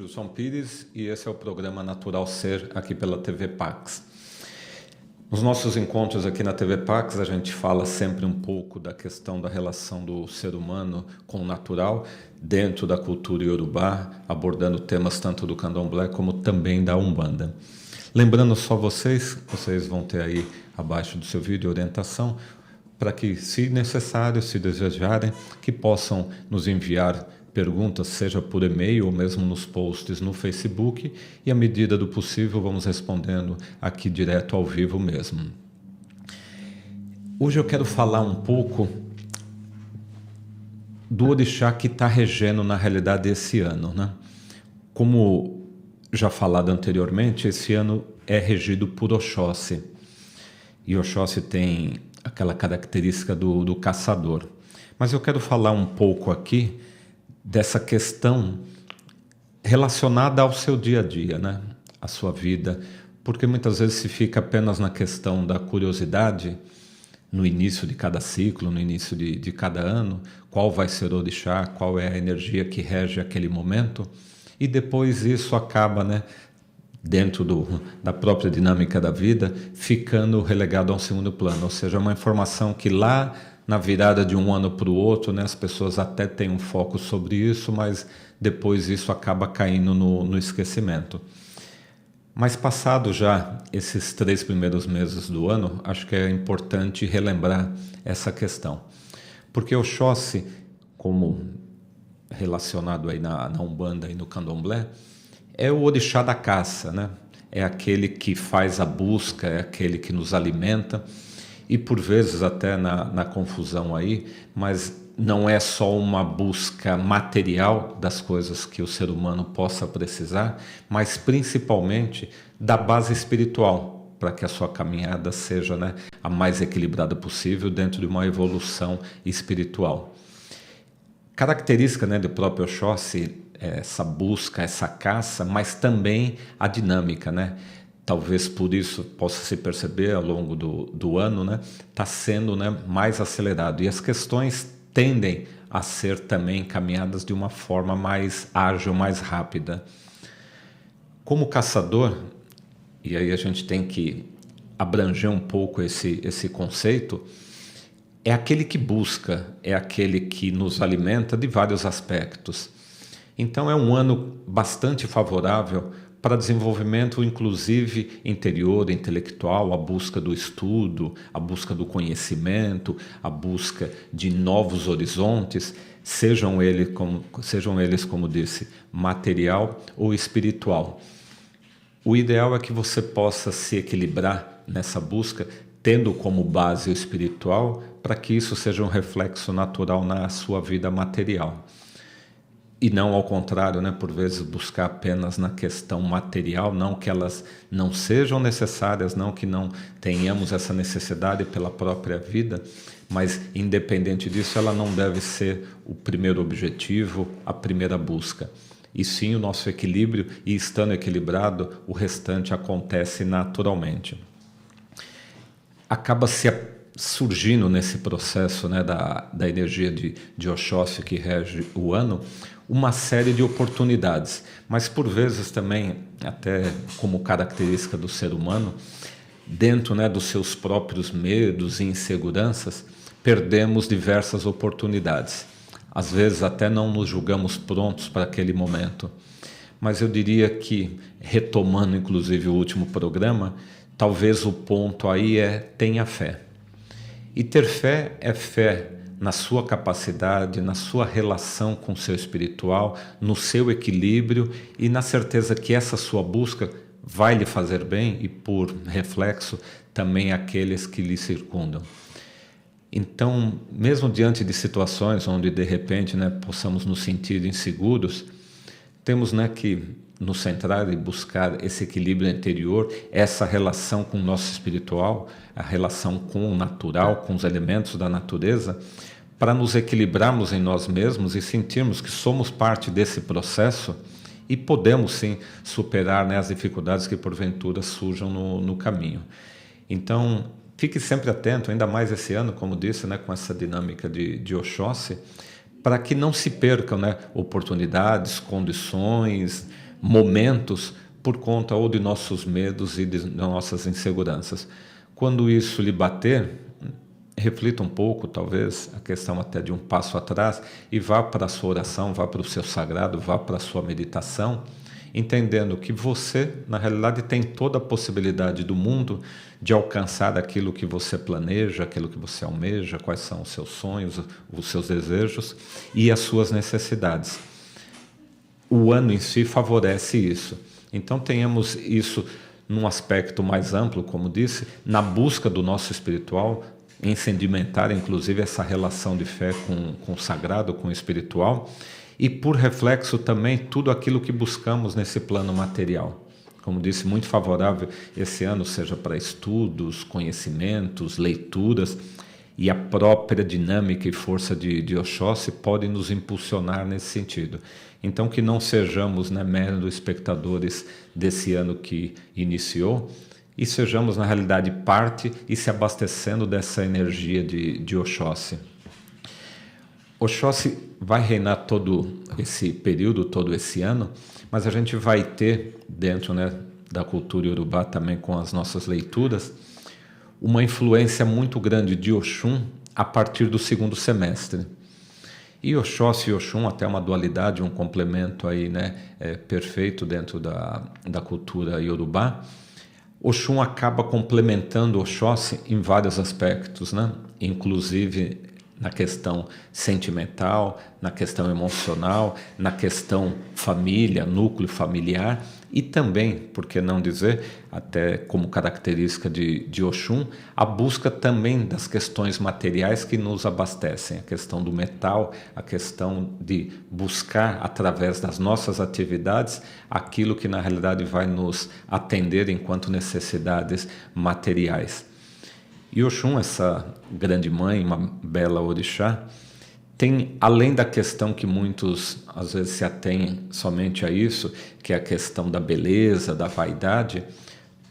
Gilson Pires e esse é o programa Natural Ser aqui pela TV Pax. Nos nossos encontros aqui na TV Pax a gente fala sempre um pouco da questão da relação do ser humano com o natural dentro da cultura iorubá, abordando temas tanto do candomblé como também da Umbanda. Lembrando só vocês vão ter aí abaixo do seu vídeo orientação para que, se necessário, se desejarem, que possam nos enviar perguntas, seja por e-mail ou mesmo nos posts no Facebook, e à medida do possível vamos respondendo aqui direto ao vivo mesmo. Hoje eu quero falar um pouco do orixá que está regendo na realidade esse ano, né? Como já falado anteriormente, esse ano é regido por Oxóssi. E Oxóssi tem aquela característica do caçador. Mas eu quero falar um pouco aqui dessa questão relacionada ao seu dia a dia, né? A sua vida, porque muitas vezes se fica apenas na questão da curiosidade, no início de cada ciclo, no início de cada ano, qual vai ser o orixá, qual é a energia que rege aquele momento, e depois isso acaba, né, dentro da própria dinâmica da vida, ficando relegado a um segundo plano, ou seja, uma informação que lá na virada de um ano para o outro, né, as pessoas até têm um foco sobre isso, mas depois isso acaba caindo no esquecimento. Mas passado já esses 3 primeiros meses do ano, acho que é importante relembrar essa questão. Porque Oxóssi, como relacionado aí na Umbanda e no Candomblé, é o orixá da caça, né? É aquele que faz a busca, é aquele que nos alimenta, e por vezes até na confusão aí, mas não é só uma busca material das coisas que o ser humano possa precisar, mas principalmente da base espiritual, para que a sua caminhada seja, né, a mais equilibrada possível dentro de uma evolução espiritual. Característica, né, do próprio Oxóssi, essa busca, essa caça, mas também a dinâmica, né? Talvez por isso possa se perceber ao longo do ano, né? Está sendo, né, mais acelerado. E as questões tendem a ser também encaminhadas de uma forma mais ágil, mais rápida. Como caçador, e aí a gente tem que abranger um pouco esse conceito, é aquele que busca, é aquele que nos alimenta de vários aspectos. Então é um ano bastante favorável para desenvolvimento, inclusive interior, intelectual, a busca do estudo, a busca do conhecimento, a busca de novos horizontes, sejam eles, como disse, material ou espiritual. O ideal é que você possa se equilibrar nessa busca, tendo como base o espiritual, para que isso seja um reflexo natural na sua vida material. E não ao contrário, né, por vezes buscar apenas na questão material, não que elas não sejam necessárias, não que não tenhamos essa necessidade pela própria vida, mas independente disso, ela não deve ser o primeiro objetivo, a primeira busca. E sim o nosso equilíbrio, e estando equilibrado, o restante acontece naturalmente. Acaba surgindo nesse processo, né, da energia de Oxóssi que rege o ano, uma série de oportunidades, mas por vezes também, até como característica do ser humano, dentro, né, dos seus próprios medos e inseguranças, perdemos diversas oportunidades. Às vezes até não nos julgamos prontos para aquele momento, mas eu diria que, retomando inclusive o último programa, talvez o ponto aí é tenha fé. E ter fé é fé na sua capacidade, na sua relação com o seu espiritual, no seu equilíbrio e na certeza que essa sua busca vai lhe fazer bem e, por reflexo, também aqueles que lhe circundam. Então, mesmo diante de situações onde, de repente, né, possamos nos sentir inseguros, temos, né, que nos centrar e buscar esse equilíbrio interior, essa relação com o nosso espiritual, a relação com o natural, com os elementos da natureza, para nos equilibrarmos em nós mesmos e sentirmos que somos parte desse processo e podemos sim superar, né, as dificuldades que porventura surjam no caminho. Então, fique sempre atento, ainda mais esse ano, como disse, né, com essa dinâmica de Oxóssi, para que não se percam, né, oportunidades, condições, momentos por conta ou de nossos medos e de nossas inseguranças. Quando isso lhe bater, reflita um pouco, talvez, a questão até de um passo atrás e vá para a sua oração, vá para o seu sagrado, vá para a sua meditação, entendendo que você, na realidade, tem toda a possibilidade do mundo de alcançar aquilo que você planeja, aquilo que você almeja, quais são os seus sonhos, os seus desejos e as suas necessidades. O ano em si favorece isso. Então tenhamos isso num aspecto mais amplo, como disse, na busca do nosso espiritual, em sedimentar inclusive essa relação de fé com o sagrado, com o espiritual, e por reflexo também tudo aquilo que buscamos nesse plano material. Como disse, muito favorável esse ano, seja para estudos, conhecimentos, leituras, e a própria dinâmica e força de Oxóssi pode nos impulsionar nesse sentido. Então que não sejamos, né, meros espectadores desse ano que iniciou, e sejamos na realidade parte e se abastecendo dessa energia de Oxóssi. Oxóssi vai reinar todo esse período, todo esse ano, mas a gente vai ter dentro, né, da cultura iorubá também com as nossas leituras, uma influência muito grande de Oxum a partir do segundo semestre. E Oxóssi e Oxum, até uma dualidade, um complemento aí, né, perfeito dentro da cultura iorubá. Oxum acaba complementando Oxóssi em vários aspectos, né? Inclusive na questão sentimental, na questão emocional, na questão família, núcleo familiar e também, por que não dizer, até como característica de Oxum, a busca também das questões materiais que nos abastecem, a questão do metal, a questão de buscar através das nossas atividades aquilo que na realidade vai nos atender enquanto necessidades materiais. E Oxum, essa grande mãe, uma bela orixá, tem, além da questão que muitos às vezes se atêm somente a isso, que é a questão da beleza, da vaidade,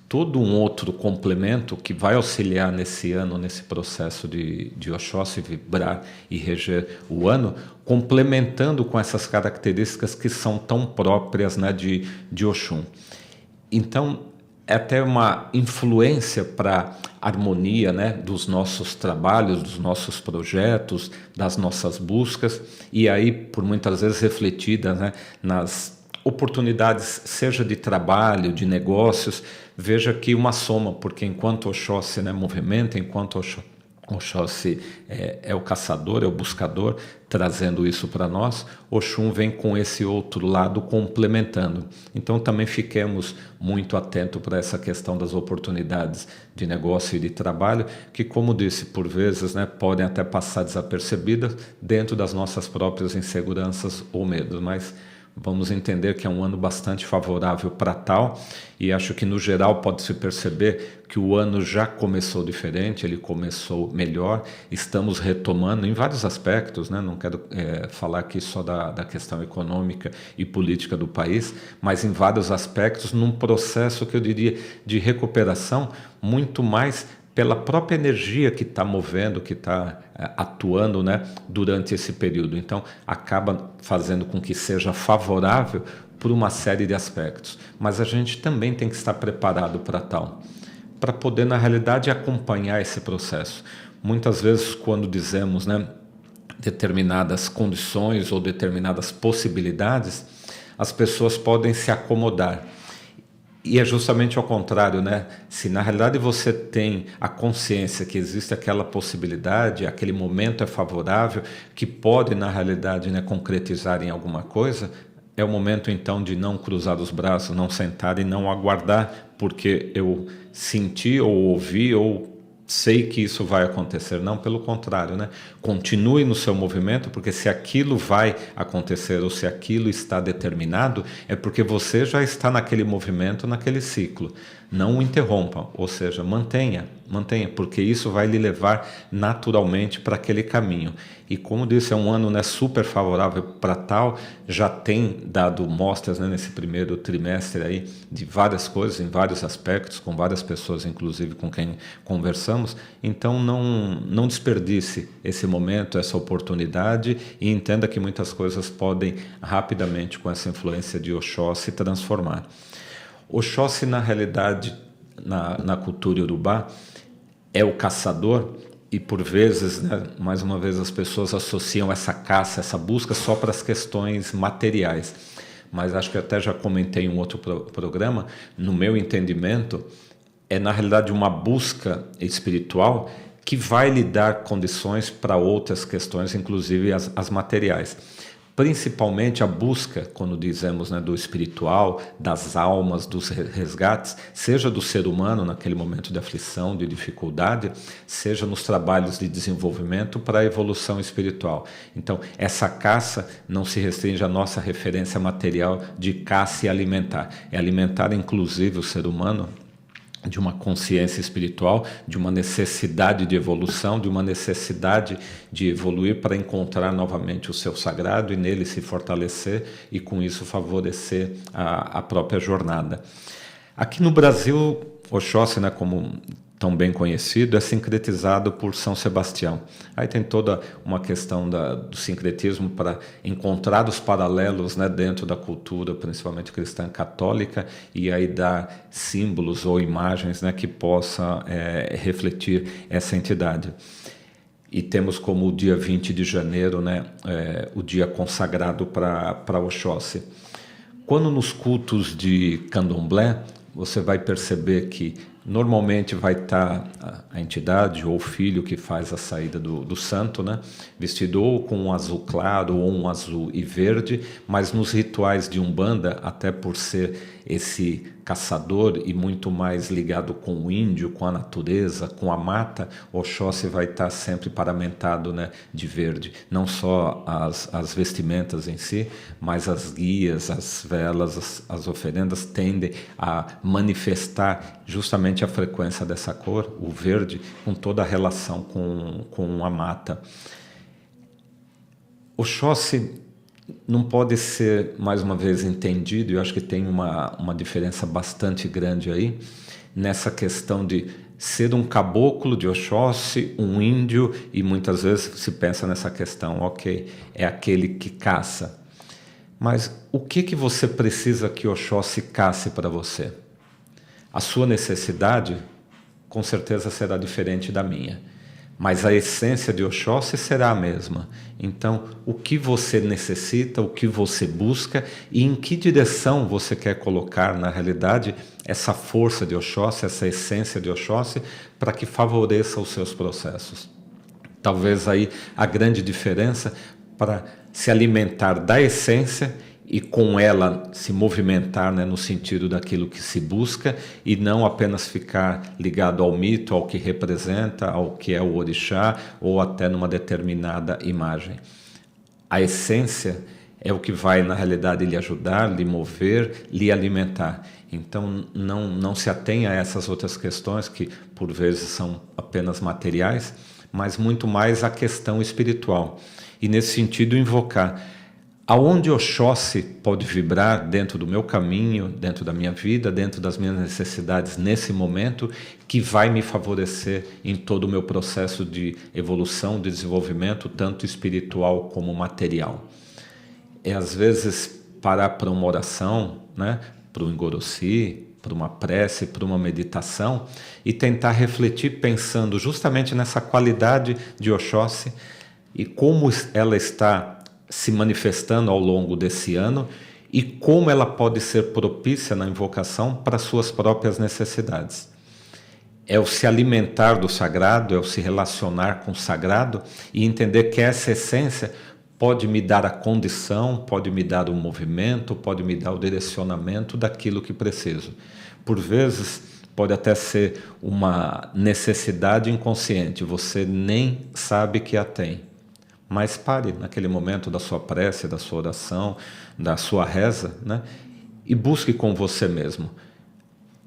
todo um outro complemento que vai auxiliar nesse ano, nesse processo de Oxóssi vibrar e reger o ano, complementando com essas características que são tão próprias, né, de Oxum. Então, é até uma influência para a harmonia, né, dos nossos trabalhos, dos nossos projetos, das nossas buscas, e aí, por muitas vezes, refletida, né, nas oportunidades, seja de trabalho, de negócios. Veja que uma soma, porque enquanto Oxóssi, né, movimenta, enquanto Oxóssi é o caçador, é o buscador, trazendo isso para nós, Oxum vem com esse outro lado complementando. Então também fiquemos muito atentos para essa questão das oportunidades de negócio e de trabalho, que, como disse, por vezes, né, podem até passar desapercebidas dentro das nossas próprias inseguranças ou medos, mas vamos entender que é um ano bastante favorável para tal, e acho que no geral pode-se perceber que o ano já começou diferente, ele começou melhor, estamos retomando em vários aspectos, né? Não quero falar aqui só da questão econômica e política do país, mas em vários aspectos, num processo que eu diria de recuperação muito mais pela própria energia que está movendo, que está atuando, né, durante esse período. Então, acaba fazendo com que seja favorável por uma série de aspectos. Mas a gente também tem que estar preparado para tal, para poder, na realidade, acompanhar esse processo. Muitas vezes, quando dizemos, né, determinadas condições ou determinadas possibilidades, as pessoas podem se acomodar. E é justamente ao contrário, né? Se na realidade você tem a consciência que existe aquela possibilidade, aquele momento é favorável, que pode na realidade, né, concretizar em alguma coisa, é o momento então de não cruzar os braços, não sentar e não aguardar porque eu senti ou ouvi ou sei que isso vai acontecer. Não, pelo contrário, né? Continue no seu movimento, porque se aquilo vai acontecer ou se aquilo está determinado, é porque você já está naquele movimento, naquele ciclo. Não o interrompa, ou seja, mantenha, porque isso vai lhe levar naturalmente para aquele caminho. E como disse, é um ano, né, super favorável para tal, já tem dado mostras, né, nesse primeiro trimestre aí, de várias coisas, em vários aspectos, com várias pessoas, inclusive com quem conversamos, passamos. Então não desperdice esse momento, essa oportunidade, e entenda que muitas coisas podem rapidamente, com essa influência de Oxóssi, se transformar. Oxóssi, na realidade, na cultura iorubá, é o caçador, e por vezes, né, mais uma vez, as pessoas associam essa caça, essa busca só para as questões materiais. Mas acho que até já comentei em um outro programa, no meu entendimento, é na realidade uma busca espiritual que vai lhe dar condições para outras questões, inclusive as materiais. Principalmente a busca, quando dizemos, né, do espiritual, das almas, dos resgates, seja do ser humano naquele momento de aflição, de dificuldade, seja nos trabalhos de desenvolvimento para a evolução espiritual. Então, essa caça não se restringe à nossa referência material de caça e alimentar. É alimentar, inclusive, o ser humano de uma consciência espiritual, de uma necessidade de evolução, de uma necessidade de evoluir para encontrar novamente o seu sagrado e nele se fortalecer e com isso favorecer a própria jornada. Aqui no Brasil, Oxóssi, né, como tão bem conhecido, é sincretizado por São Sebastião. Aí tem toda uma questão do sincretismo para encontrar os paralelos, né, dentro da cultura, principalmente cristã católica, e aí dar símbolos ou imagens, né, que possa refletir essa entidade. E temos como o dia 20 de janeiro, né, o dia consagrado para Oxóssi. Quando nos cultos de candomblé, você vai perceber que normalmente vai estar a entidade ou o filho que faz a saída do santo, né, vestido ou com um azul claro ou um azul e verde, mas nos rituais de Umbanda, até por ser esse caçador e muito mais ligado com o índio, com a natureza, com a mata, Oxóssi vai estar sempre paramentado, né, de verde. Não só as vestimentas em si, mas as guias, as velas, as oferendas tendem a manifestar justamente a frequência dessa cor, o verde, com toda a relação com a mata. Oxóssi não pode ser, mais uma vez, entendido, e eu acho que tem uma diferença bastante grande aí, nessa questão de ser um caboclo de Oxóssi, um índio, e muitas vezes se pensa nessa questão, ok, é aquele que caça. Mas o que você precisa que Oxóssi casse para você? A sua necessidade, com certeza, será diferente da minha. Mas a essência de Oxóssi será a mesma. Então, o que você necessita, o que você busca e em que direção você quer colocar, na realidade, essa força de Oxóssi, essa essência de Oxóssi, para que favoreça os seus processos. Talvez aí a grande diferença para se alimentar da essência e com ela se movimentar, né, no sentido daquilo que se busca e não apenas ficar ligado ao mito, ao que representa, ao que é o orixá ou até numa determinada imagem. A essência é o que vai, na realidade, lhe ajudar, lhe mover, lhe alimentar. Então, não se atenha a essas outras questões que, por vezes, são apenas materiais, mas muito mais a questão espiritual. E, nesse sentido, invocar aonde Oxóssi pode vibrar dentro do meu caminho, dentro da minha vida, dentro das minhas necessidades nesse momento, que vai me favorecer em todo o meu processo de evolução, de desenvolvimento, tanto espiritual como material. É, às vezes, parar para uma oração, né, para um engorossi, para uma prece, para uma meditação, e tentar refletir pensando justamente nessa qualidade de Oxóssi e como ela está se manifestando ao longo desse ano e como ela pode ser propícia na invocação para suas próprias necessidades. É o se alimentar do sagrado, é o se relacionar com o sagrado e entender que essa essência pode me dar a condição, pode me dar o movimento, pode me dar o direcionamento daquilo que preciso. Por vezes, pode até ser uma necessidade inconsciente, você nem sabe que a tem. Mas pare naquele momento da sua prece, da sua oração, da sua reza, né? E busque com você mesmo.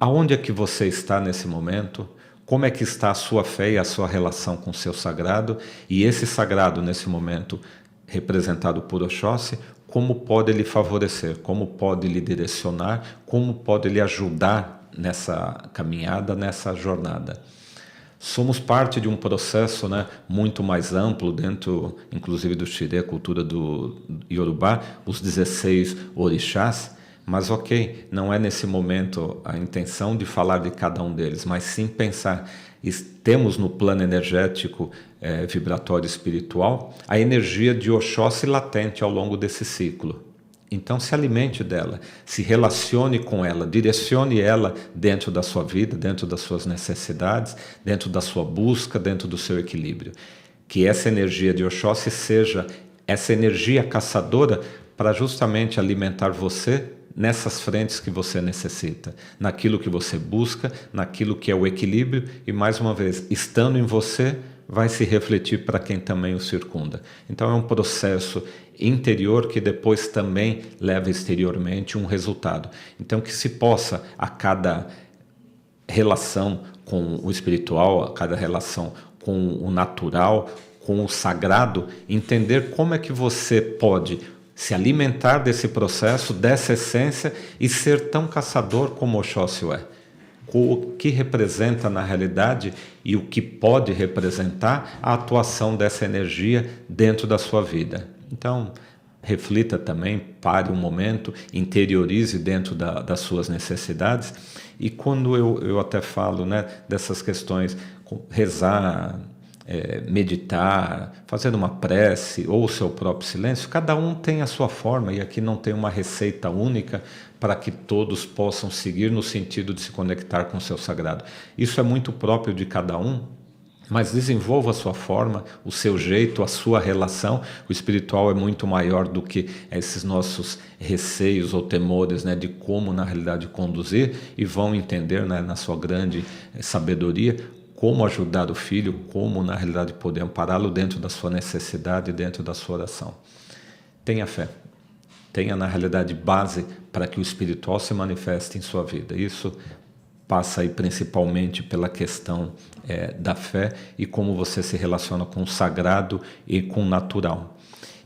Aonde é que você está nesse momento? Como é que está a sua fé e a sua relação com o seu sagrado? E esse sagrado, nesse momento, representado por Oxóssi, como pode lhe favorecer? Como pode lhe direcionar? Como pode lhe ajudar nessa caminhada, nessa jornada? Somos parte de um processo, né, muito mais amplo dentro, inclusive do Xirê, a cultura do Yorubá, os 16 orixás, mas ok, não é nesse momento a intenção de falar de cada um deles, mas sim pensar, temos no plano energético vibratório espiritual a energia de Oxóssi latente ao longo desse ciclo. Então se alimente dela, se relacione com ela, direcione ela dentro da sua vida, dentro das suas necessidades, dentro da sua busca, dentro do seu equilíbrio. Que essa energia de Oxóssi seja essa energia caçadora para justamente alimentar você nessas frentes que você necessita, naquilo que você busca, naquilo que é o equilíbrio e, mais uma vez, estando em você, vai se refletir para quem também o circunda. Então é um processo interior que depois também leva exteriormente um resultado. Então que se possa, a cada relação com o espiritual, a cada relação com o natural, com o sagrado, entender como é que você pode se alimentar desse processo, dessa essência e ser tão caçador como Oxóssi é. O que representa na realidade e o que pode representar a atuação dessa energia dentro da sua vida. Então, reflita também, pare um momento, interiorize dentro das suas necessidades. E quando eu até falo, né, dessas questões, rezar, meditar, fazer uma prece ou o seu próprio silêncio, cada um tem a sua forma e aqui não tem uma receita única para que todos possam seguir no sentido de se conectar com o seu sagrado. Isso é muito próprio de cada um, mas desenvolva a sua forma, o seu jeito, a sua relação. O espiritual é muito maior do que esses nossos receios ou temores, né, de como na realidade conduzir, e vão entender, né, na sua grande sabedoria, como ajudar o filho, como na realidade poder ampará-lo dentro da sua necessidade, dentro da sua oração. Tenha fé, tenha na realidade base para que o espiritual se manifeste em sua vida. Isso passa aí principalmente pela questão da fé e como você se relaciona com o sagrado e com o natural.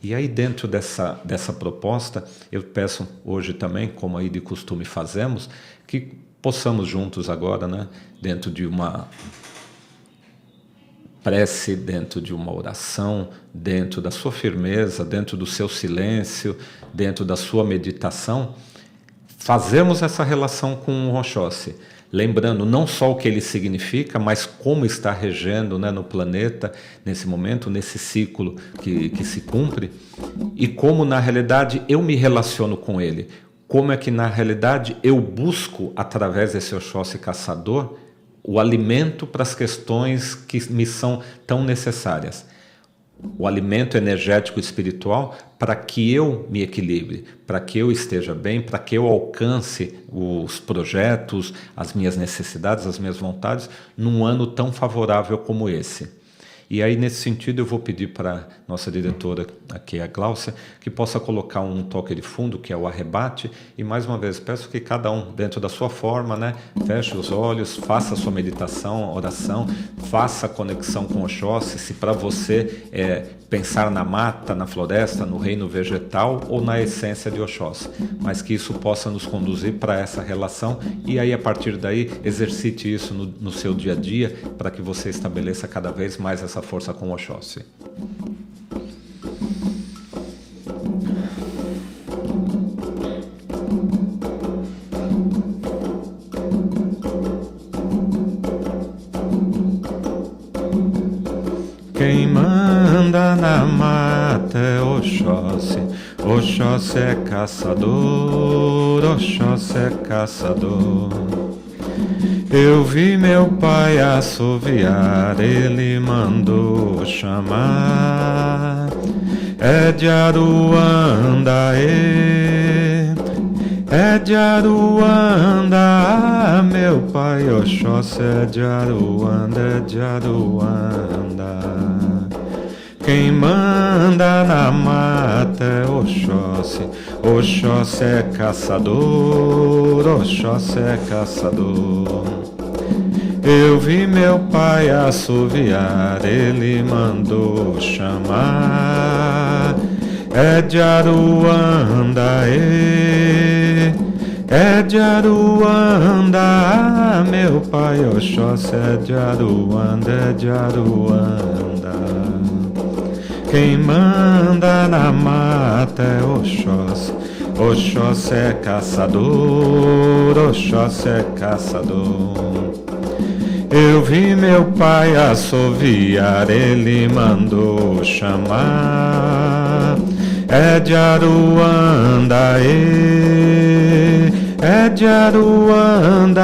E aí dentro dessa proposta, eu peço hoje também, como aí de costume fazemos, que possamos juntos agora, né, dentro de uma prece, dentro de uma oração, dentro da sua firmeza, dentro do seu silêncio, dentro da sua meditação, fazemos essa relação com o Oxóssi, lembrando não só o que ele significa, mas como está regendo, né, no planeta, nesse momento, nesse ciclo que se cumpre, e como na realidade eu me relaciono com ele, como é que na realidade eu busco, através desse Oxóssi caçador, o alimento para as questões que me são tão necessárias. O alimento energético e espiritual para que eu me equilibre, para que eu esteja bem, para que eu alcance os projetos, as minhas necessidades, as minhas vontades, num ano tão favorável como esse. E aí, nesse sentido, eu vou pedir para nossa diretora, aqui a Gláucia, que possa colocar um toque de fundo, que é o arrebate, e mais uma vez, peço que cada um, dentro da sua forma, né, feche os olhos, faça a sua meditação, oração, faça a conexão com Oxóssi, se para você pensar na mata, na floresta, no reino vegetal ou na essência de Oxóssi, mas que isso possa nos conduzir para essa relação e aí, a partir daí, exercite isso no seu dia a dia para que você estabeleça cada vez mais essa força com Oxóssi. Quem manda na mata é Oxóssi, Oxóssi é caçador, Oxóssi é caçador. Eu vi meu pai assoviar, ele mandou chamar. É de Aruanda, é de Aruanda, meu pai Oxóssi é de Aruanda, é de Aruanda. Quem manda na mata é Oxóssi, Oxóssi é caçador, Oxóssi é caçador. Eu vi meu pai assoviar, ele mandou chamar. É de Aruanda, É de Aruanda, meu pai Oxóssi é de Aruanda, é de Aruanda. Quem manda na mata é Oxóssi, Oxóssi é caçador, Oxóssi é caçador. Eu vi meu pai assoviar, ele mandou chamar. É de Aruanda, é de Aruanda,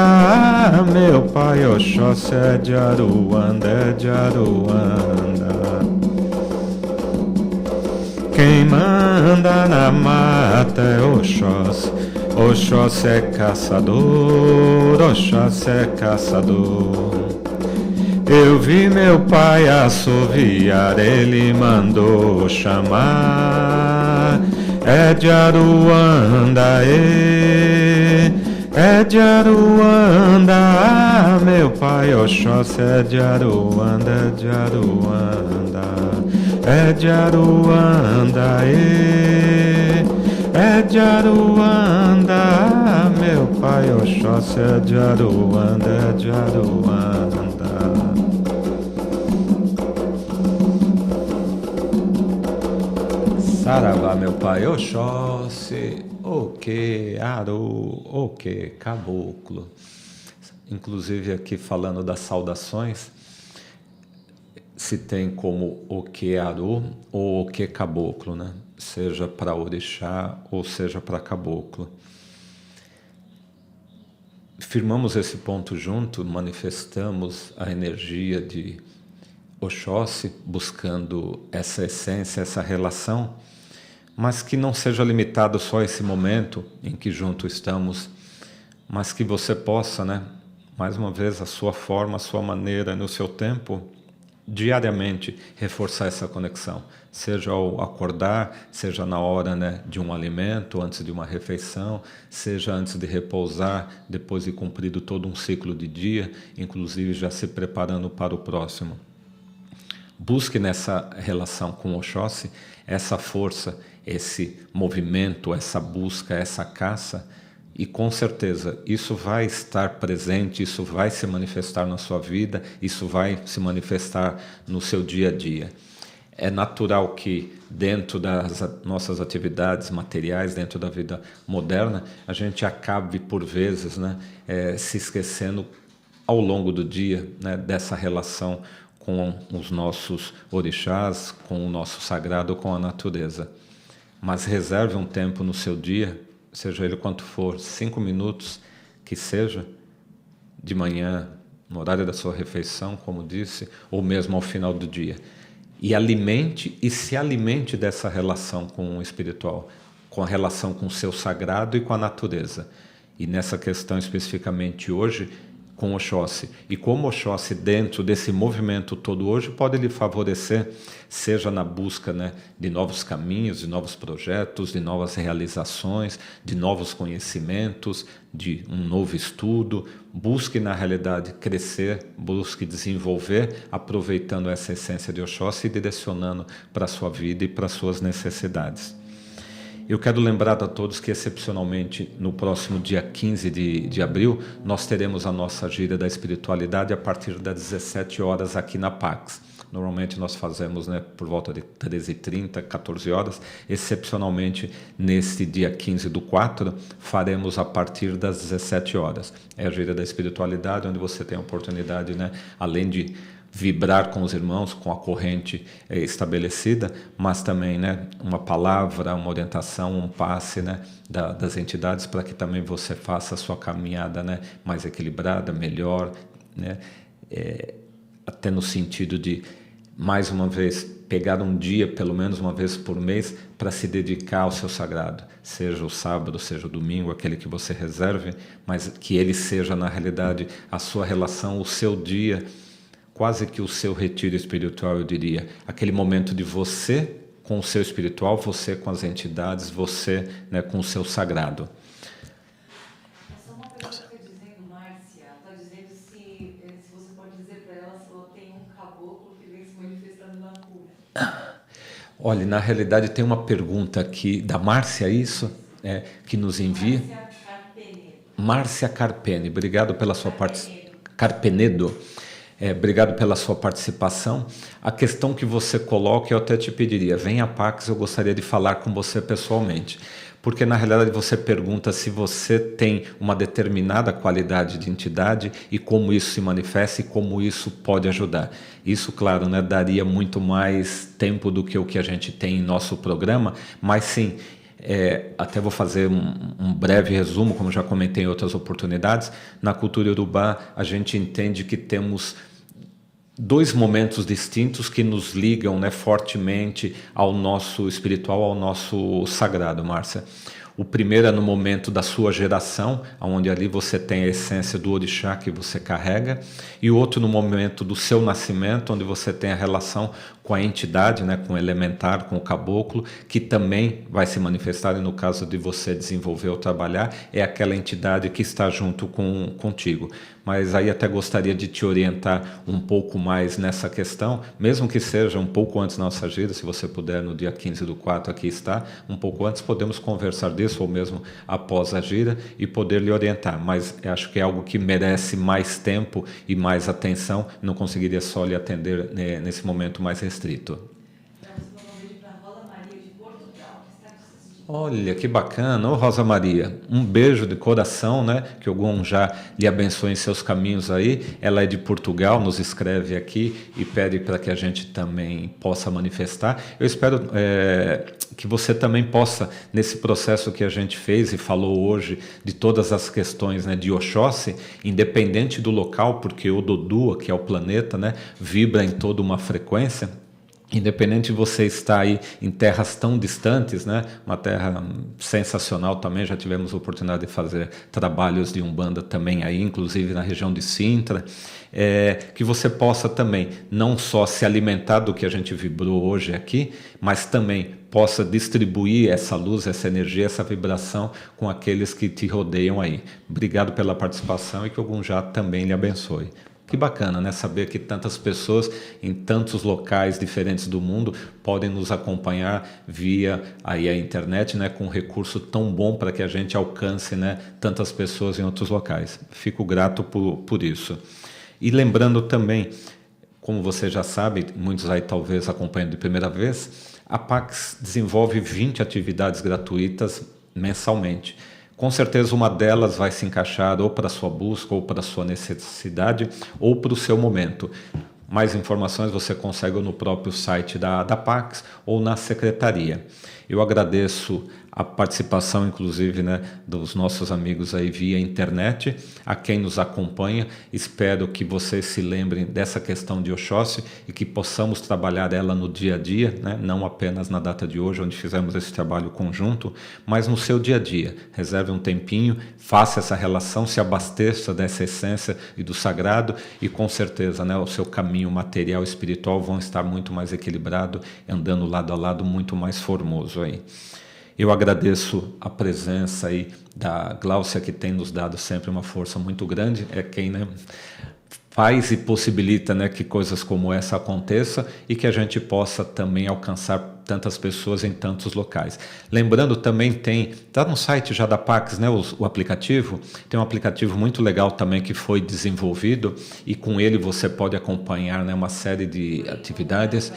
meu pai Oxóssi é de Aruanda, é de Aruanda. Quem manda na mata é Oxóssi, Oxóssi é caçador, Oxóssi é caçador. Eu vi meu pai assoviar, ele mandou chamar. É de Aruanda, é de Aruanda, meu pai Oxóssi é de Aruanda, é de Aruanda. É de Aruanda, é de Aruanda, meu pai Oxóssi é de Aruanda, é de Aruanda. Saravá, meu pai Oxóssi, o que Aru, o que caboclo. Inclusive aqui falando das saudações, se tem como o que Aru ou o que caboclo, né? Seja para orixá ou seja para caboclo. Firmamos esse ponto junto, manifestamos a energia de Oxóssi, buscando essa essência, essa relação, mas que não seja limitado só a esse momento em que juntos estamos, mas que você possa, né, mais uma vez, a sua forma, a sua maneira, no seu tempo, diariamente reforçar essa conexão, seja ao acordar, seja na hora, né, de um alimento, antes de uma refeição, seja antes de repousar, depois de cumprido todo um ciclo de dia, inclusive já se preparando para o próximo. Busque nessa relação com Oxóssi essa força, esse movimento, essa busca, essa caça, e com certeza isso vai estar presente, isso vai se manifestar na sua vida, isso vai se manifestar no seu dia a dia. É natural que dentro das nossas atividades materiais, dentro da vida moderna, a gente acabe por vezes, né, se esquecendo ao longo do dia, né, dessa relação com os nossos orixás, com o nosso sagrado, com a natureza. Mas reserve um tempo no seu dia, seja ele quanto for, 5 minutos, que seja, de manhã, no horário da sua refeição, como disse, ou mesmo ao final do dia. E alimente e se alimente dessa relação com o espiritual, com a relação com o seu sagrado e com a natureza. E nessa questão especificamente hoje, com Oxóssi. E como Oxóssi, dentro desse movimento todo hoje, pode lhe favorecer, seja na busca, né, de novos caminhos, de novos projetos, de novas realizações, de novos conhecimentos, de um novo estudo. Busque, na realidade, crescer, busque desenvolver, aproveitando essa essência de Oxóssi e direcionando para a sua vida e para as suas necessidades. Eu quero lembrar a todos que, excepcionalmente, no próximo dia 15 de abril, nós teremos a nossa gira da espiritualidade a partir das 17 horas aqui na Pax. Normalmente nós fazemos, né, por volta de 13h30, 14 horas. Excepcionalmente, neste dia 15/4, faremos a partir das 17 horas. É a gira da espiritualidade, onde você tem a oportunidade, né, além de vibrar com os irmãos, com a corrente estabelecida, mas também, né, uma palavra, uma orientação, um passe, né, das entidades, para que também você faça a sua caminhada, né, mais equilibrada, melhor, né, até no sentido de, mais uma vez, pegar um dia, pelo menos uma vez por mês, para se dedicar ao seu sagrado, seja o sábado, seja o domingo, aquele que você reserve, mas que ele seja, na realidade, a sua relação, o seu dia, quase que o seu retiro espiritual, eu diria. Aquele momento de você com o seu espiritual, você com as entidades, você, né, com o seu sagrado. Só uma pergunta que está dizendo, Márcia. Está dizendo se você pode dizer para ela se ela tem um caboclo que vem se manifestando na cura. Olha, na realidade tem uma pergunta aqui da Márcia, isso? Que nos envia. Márcia Carpene. Márcia Carpene, obrigado pela sua Carpenedo. Carpenedo. Obrigado pela sua participação. A questão que você coloca, eu até te pediria, venha a Pax, eu gostaria de falar com você pessoalmente. Porque na realidade você pergunta se você tem uma determinada qualidade de entidade e como isso se manifesta e como isso pode ajudar. Isso, claro, né, daria muito mais tempo do que o que a gente tem em nosso programa, mas sim, até vou fazer um breve resumo, como já comentei em outras oportunidades. Na cultura iorubá, a gente entende que temos dois momentos distintos que nos ligam, né, fortemente ao nosso espiritual, ao nosso sagrado, Márcia. O primeiro é no momento da sua geração, onde ali você tem a essência do orixá que você carrega, e o outro no momento do seu nascimento, onde você tem a relação com a entidade, né, com o elementar, com o caboclo, que também vai se manifestar, e no caso de você desenvolver ou trabalhar, é aquela entidade que está junto contigo. Mas aí até gostaria de te orientar um pouco mais nessa questão, mesmo que seja um pouco antes da nossa gira, se você puder, no dia 15/4, aqui está, um pouco antes, podemos conversar disso, ou mesmo após a gira, e poder lhe orientar. Mas eu acho que é algo que merece mais tempo e mais atenção, não conseguiria só lhe atender nesse momento mais restrito. Vamos mandar um beijo para a Rosa Maria de Portugal, que está nos assistindo. Olha, que bacana. Ô, Rosa Maria, um beijo de coração, né? Que Ogum já lhe abençoe em seus caminhos aí. Ela é de Portugal, nos escreve aqui e pede para que a gente também possa manifestar. Eu espero que você também possa, nesse processo que a gente fez e falou hoje, de todas as questões, né, de Oxóssi, independente do local, porque o Dodua, que é o planeta, né, vibra em toda uma frequência. Independente de você estar aí em terras tão distantes, né? Uma terra sensacional também, já tivemos a oportunidade de fazer trabalhos de Umbanda também aí, inclusive na região de Sintra, que você possa também não só se alimentar do que a gente vibrou hoje aqui, mas também possa distribuir essa luz, essa energia, essa vibração com aqueles que te rodeiam aí. Obrigado pela participação e que Ogum já também lhe abençoe. Que bacana, né? Saber que tantas pessoas em tantos locais diferentes do mundo podem nos acompanhar via aí a internet, né? Com um recurso tão bom para que a gente alcance, né, tantas pessoas em outros locais. Fico grato por isso. E lembrando também, como você já sabe, muitos aí talvez acompanham de primeira vez, a Pax desenvolve 20 atividades gratuitas mensalmente. Com certeza uma delas vai se encaixar ou para a sua busca, ou para a sua necessidade, ou para o seu momento. Mais informações você consegue no próprio site da Pax ou na secretaria. Eu agradeço a participação, inclusive, né, dos nossos amigos aí via internet, a quem nos acompanha. Espero que vocês se lembrem dessa questão de Oxóssi e que possamos trabalhar ela no dia a dia, né, não apenas na data de hoje, onde fizemos esse trabalho conjunto, mas no seu dia a dia. Reserve um tempinho, faça essa relação, se abasteça dessa essência e do sagrado e com certeza, né, o seu caminho material e espiritual vão estar muito mais equilibrado, andando lado a lado, muito mais formoso aí. Eu agradeço a presença aí da Gláucia, que tem nos dado sempre uma força muito grande, é quem, né, faz e possibilita, né, que coisas como essa aconteçam e que a gente possa também alcançar tantas pessoas em tantos locais. Lembrando também tá no site já da Pax, né, o aplicativo, tem um aplicativo muito legal também que foi desenvolvido e com ele você pode acompanhar, né, uma série de atividades.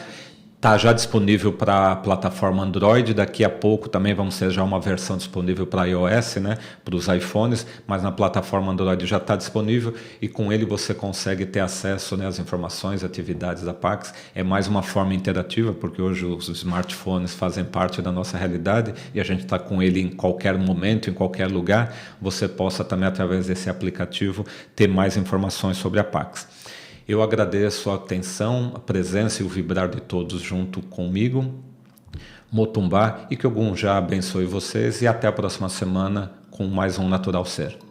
Está já disponível para a plataforma Android, daqui a pouco também vamos ter já uma versão disponível para iOS, né, para os iPhones, mas na plataforma Android já está disponível e com ele você consegue ter acesso, né, às informações, atividades da Pax. É mais uma forma interativa, porque hoje os smartphones fazem parte da nossa realidade e a gente está com ele em qualquer momento, em qualquer lugar. Você possa também, através desse aplicativo, ter mais informações sobre a Pax. Eu agradeço a atenção, a presença e o vibrar de todos junto comigo. Motumbá e que Ogum já abençoe vocês e até a próxima semana com mais um Natural Ser.